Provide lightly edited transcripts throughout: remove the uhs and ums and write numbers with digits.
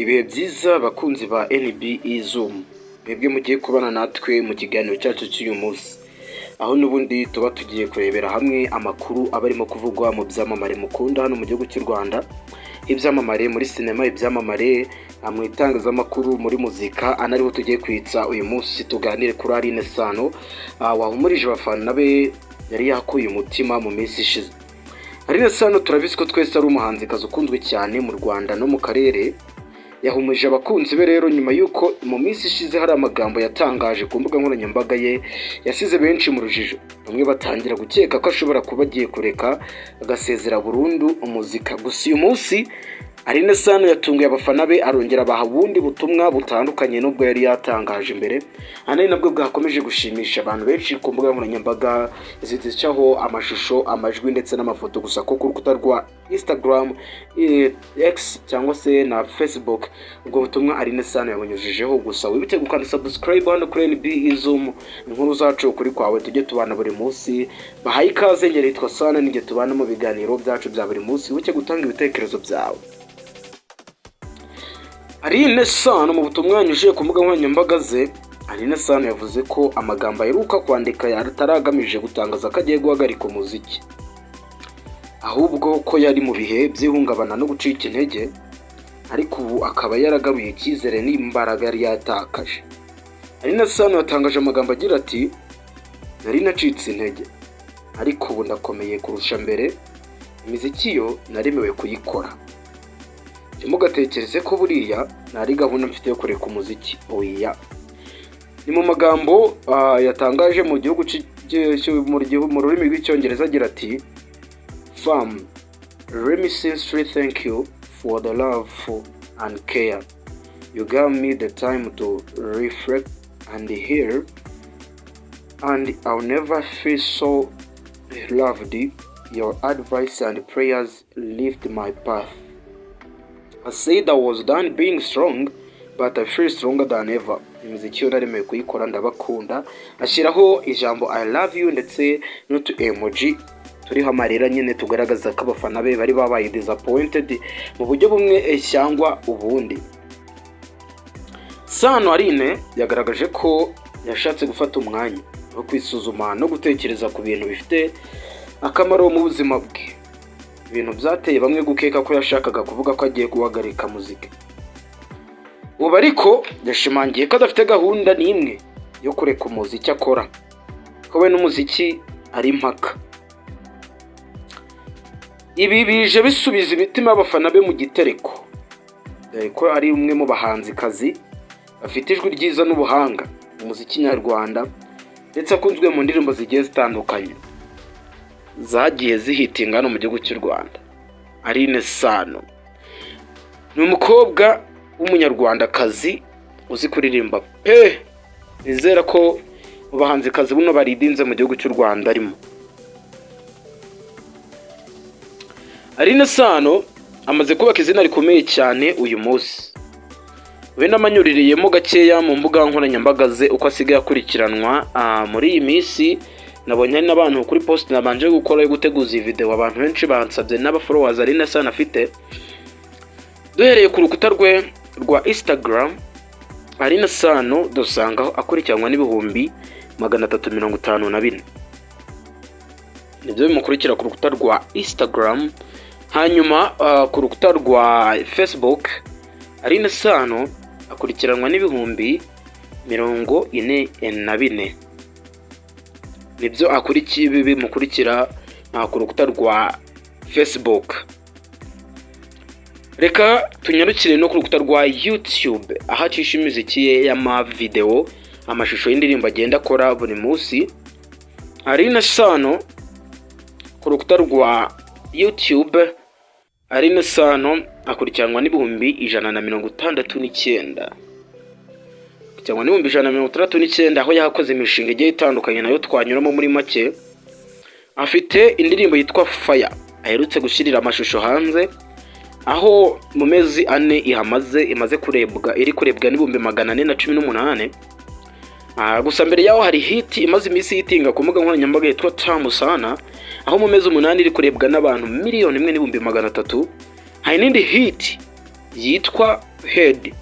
Ibihe byiza bakunzi ba NBE Zoom, mwebwe mugiye kubana natwe mu kiganiro cyacu cy'uyu munsi, aho n'ubundi tuba tugiye kurebera hamwe amakuru abarimo kuvugwa mu byamamare mukunda hano mu gihugu cy'u Rwanda, ibyamamare muri sinema, ibyamamare mu itangazamakuru, muri muzika, anariho tugiye kwitsa uyu munsi tuganire kuri Aline Sano wahumurije abafana be yari yakuye umutima mu minsi ishize. Aline Sano turabizi ko twese ari umuhanzikazi ukunzwe cyane mu Rwanda no mu karere. Yahumuje abakunzi be rero nyuma yuko mu minsi ishize hari amagambo yatangaje ku mbuga nkoranyambaga ye yasize benshi mu rujijo. Bamwe batangira gukeka ko ashobora kuba agiye kureka agasezera burundu umuzika. Gusa uyu munsi Aline Sano yatunguye abafana be, arongera abaha ubundi butumwa butandukanye n'ubwo yari yatangaje imbere. Anari nabwo bwakomeje gushimisha abantu benshi ku mbuga nkoranyambaga zicaho amashusho, amajwi ndetse n'amafoto. Gusa ko ku rukuta rwa Instagram, X cyangwa se na Facebook, ubwo butumwa Aline Sano yabunyujijeho. Gusa wibite gukanda subscribe hano kuri NBE Zoom, inkuru zacu kuri kwawe tujye tubana buri munsi. Bahaye ikaze, ngere yitwa Sana, nige tubana mu biganiro byacu bya buri munsi, wibuke gutanga ibitekerezo byawe. Aline Sano mu butumwa yanyujije ku mbuga nkoranyambaga ze, Aline Sano yavuze ko amagambo aheruka kwandika yataragamije gutangaza ko agiye guhagarika umuziki, ahubwo ko yari mu bihe by'ihungabana no gucika intege, ariko ubu akaba yaragaruye icyizere n'imbaraga yari yatakaje. Aline Sano yatangaje amagambo agira ati: nari nacitse intege, ariko ubu ndakomeye kurusha mbere, imiziki yo naremewe kuyikora. Mugatekereze ko buriya nari gahunda mfite yo kureka umuziki. Oya, ni mu magambo yatangaje mu gihugu mu rurimi rw'icyongereza agira ati: Fam, let me sincerely thank you for the love and care. You gave me the time to reflect and heal, and I'll never feel so loved. Your advice and prayers lift my path. I said I was done being strong, but I feel stronger than ever. Imiziki yo naremewe kuyikora, ndabakunda. Ashyiraho ijambo I love you ndetse n'utu emoji turiho amarira nyine tugaragaza ko abafana be bari babaye disappointed mu buryo bumwe cyangwa ubundi. Sano Aline yagaragaje ko yashatse gufata umwanya wo kwisuzuma no gutekereza ku bintu bifite akamaro mu buzima bwe, ibintu byateye bamwe gukeka ko yashakaga kuvuga ko agiye guhagarika muzika. Ubu ariko yashimangiye ko adafite gahunda n'imwe yo kureka umuziki akora, ko we n'umuziki ari impaka. Ibi bije bisubiza imitima y'abafana be mu gitereko, dore ko ari umwe mu bahanzikazi bafite ijwi ryiza n'ubuhanga mu muziki nyarwanda, ndetse akunzwe mu ndirimbo zigiye zitandukanye zagiye zihitinga hano mu gihugu cy'u Rwanda. Aline Sano ni umukobwa w'umunyarwandakazi uzi kuririmba pe, nizera ko mu bahanzikazi buno baridinze mu gihugu cy'u Rwanda arimo. Aline Sano amaze kubaka izina rikomeye cyane uyu munsi, we n'amanyuririyemo gakeya mu mbuga nkoranyambaga ze uko asigaye akurikiranwa muri iyi minsi. Nabonye hari n'abantu kuri post nabanje gukora yo guteguza iyi video, abantu benshi bansabye n'abafollowers Aline Sano afite. Duhereye ku rukuta rwe rwa Instagram, Aline Sano dusanga akurikiranwa n'ibihumbi 354. Nibyo bimukurikira ku rukuta rwa Instagram. Hanyuma ku rukuta rwa Facebook, Aline Sano akurikiranwa n'ibihumbi 44. Nibyo akurikiye bimukurikira ku rukuta rwa Facebook. Reka tunyarukire no ku rukuta rwa YouTube, ahacisha imiziki ye y'amavideo, amashusho y'indirimbo agenda akora buri munsi. Aline Sano ku rukuta rwa YouTube, Aline Sano akurikiranwa n'ibihumbi 169. Cyangwa n'ibihumbi 169, aho yakoze imishinga igiye itandukanye nayo twanyuramo muri make. Afite indirimbo yitwa Fire aherutse gushyirira amashusho hanze, aho mu mezi 4 imaze kurebwa, iri kurebwa n'ibihumbi 418. Gusa mbere yaho hari hit imaze iminsi yitinga ku mbuga nkoranyambaga yitwa Tamu Sana, aho mu mezi 8 iri kurebwa n'abantu 1,1,300,000. Hari n'indi hit yitwa Head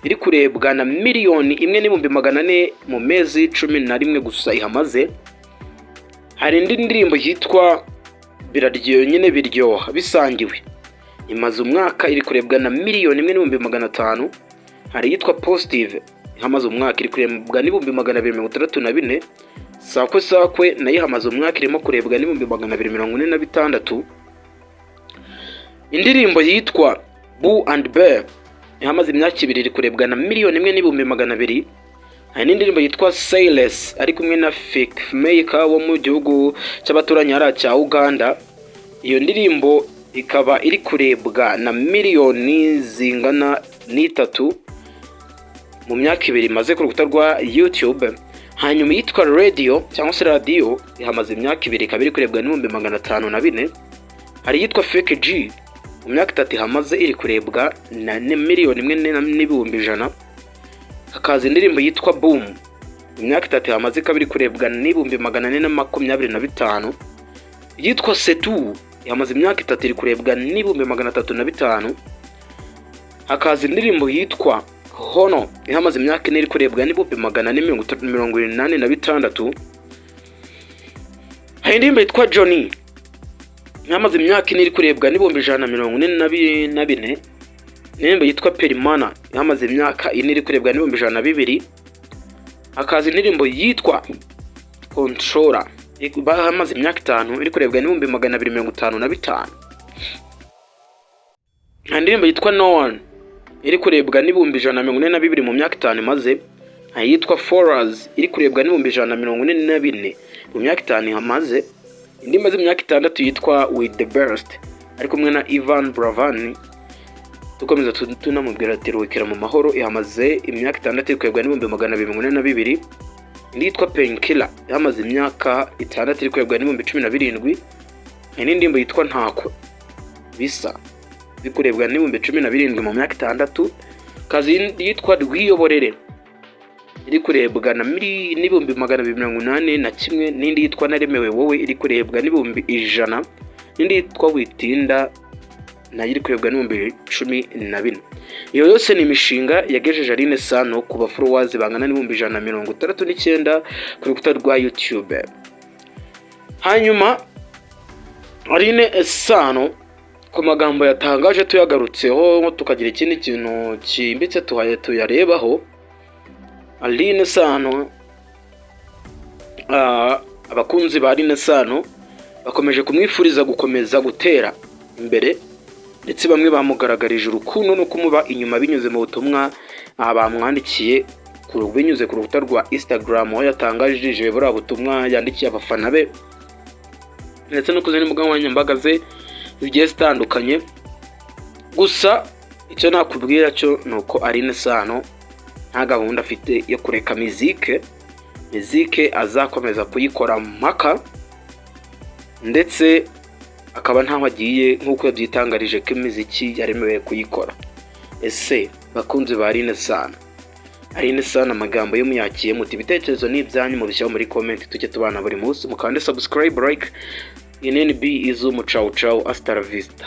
iri kurebwa na miliyoni 1,400,000 mu mezi 11 gusa ihamaze. Hari indi ndirimbo yitwa Biraryoha nyine biryoha bisangiwe imaze umwaka iri kurebwa na miliyoni 1,500,000. Hari yitwa Positive ihamaze umwaka iri kurebwa n'ibihumbi 264. Sakwe nayo ihamaze umwaka irimo kurebwa n'ibihumbi 246. Indirimbo yitwa Boo and Bear ihamaze imyaka 2 iri kurebwa na miliyoni 1,200,000. Hari n'indirimbo yitwa Sayless ari kumwe na Fake Maker wo mu gihugu cy'abaturanyi cya Uganda. Iyo ndirimbo ikaba iri kurebwa na miliyoni zingana n'3 mu myaka 2 maze ku rukuta rwa YouTube. Hanyuma yitwa Radio cyangwa se Radio ihamaze imyaka 2 ikaba iri kurebwa n'ibihumbi 504. Hari yitwa Fake G mu myaka 3 hamaze iri kurebwa na miliyoni 1,100,000. Hakaza indirimbo yitwa Boom mu myaka 3 hamaze ikaba iri kurebwa n'ibihumbi 425. Yitwa Setu yamaze imyaka 3 iri kurebwa n'ibihumbi 305. Hakaza indirimbo yitwa Hono ihamaze imyaka 4 iri kurebwa n'ibihumbi 486. Hari indirimbo yitwa Johnny yamaze imyaka 4 iri kurebwa n'ibihumbi 144. Indirimbo yitwa Perimana yamaze imyaka 4 iri kurebwa n'ibihumbi 102. Hakaza indirimbo yitwa Controller bahamaze imyaka 5 iri kurebwa n'ibihumbi 255. Indirimbo yitwa No One iri kurebwa n'ibihumbi 142 mu myaka 5 maze. Yitwa Foras iri kurebwa n'ibihumbi 144 mu myaka 5 hamaze. Indi maze imyaka 6 yitwa With the Best ari kumwe na Ivan Bravani. Tukomeza tunamubwira ati ruhukira mu mahoro ihamaze imyaka 6 iri kurebwa n'ibihumbi 242. Indi yitwa Painkiller yamaze imyaka 6 iri kurebwa n'ibihumbi 17. Indi ndirimbo yitwa Ntako bisa iri kurebwa n'ibihumbi 17 mu myaka 6. Kazi yitwa Rwiyoborere iri kurebwa na n'ibihumbi 281. N'indi yitwa Naremewe wowe iri kurebwa n'ibihumbi 100. N'indi yitwa Witinda nayo iri kurebwa n'ibihumbi 14. Iyo yose ni imishinga yagejeje Aline Sano ku ba followers bangana n'ibihumbi 169 ku rukuta rwa YouTube. Hanyuma Aline Sano ku magambo yatangaje tuyagarutseho tukagira ikindi kintu kimbitse tuyarebaho. Aline Sano abakunzi ba Aline Sano bakomeje kumwifuriza gukomeza gutera imbere, ndetse bamwe bamugaragarije urukundo no kumuba inyuma binyuze mu butumwa bamwandikiye binyuze ku rukuta rwa Instagram, aho yatangajije buriya butumwa yandikiye abafana be ndetse no kuzindi mbuga nkoranyambaga ze zigiye zitandukanye. Gusa icyo nakubwira cyo nuko Aline Sano nta gahunda afite yo kureka muzike azakomeza kuyikora mpaka, ndetse akaba ntaho agiye nk'uko yabyitangarije ko imiziki yaremewe kuyikora. Ese bakunze ba Aline Sano amagambo yo muyakiye muti ibitekerezo ni ibyanyu mu bishyira muri comment, tujye tubana buri munsi. Mukande subscribe, like. NNB Izumu, ciao ciao, hasta la vista.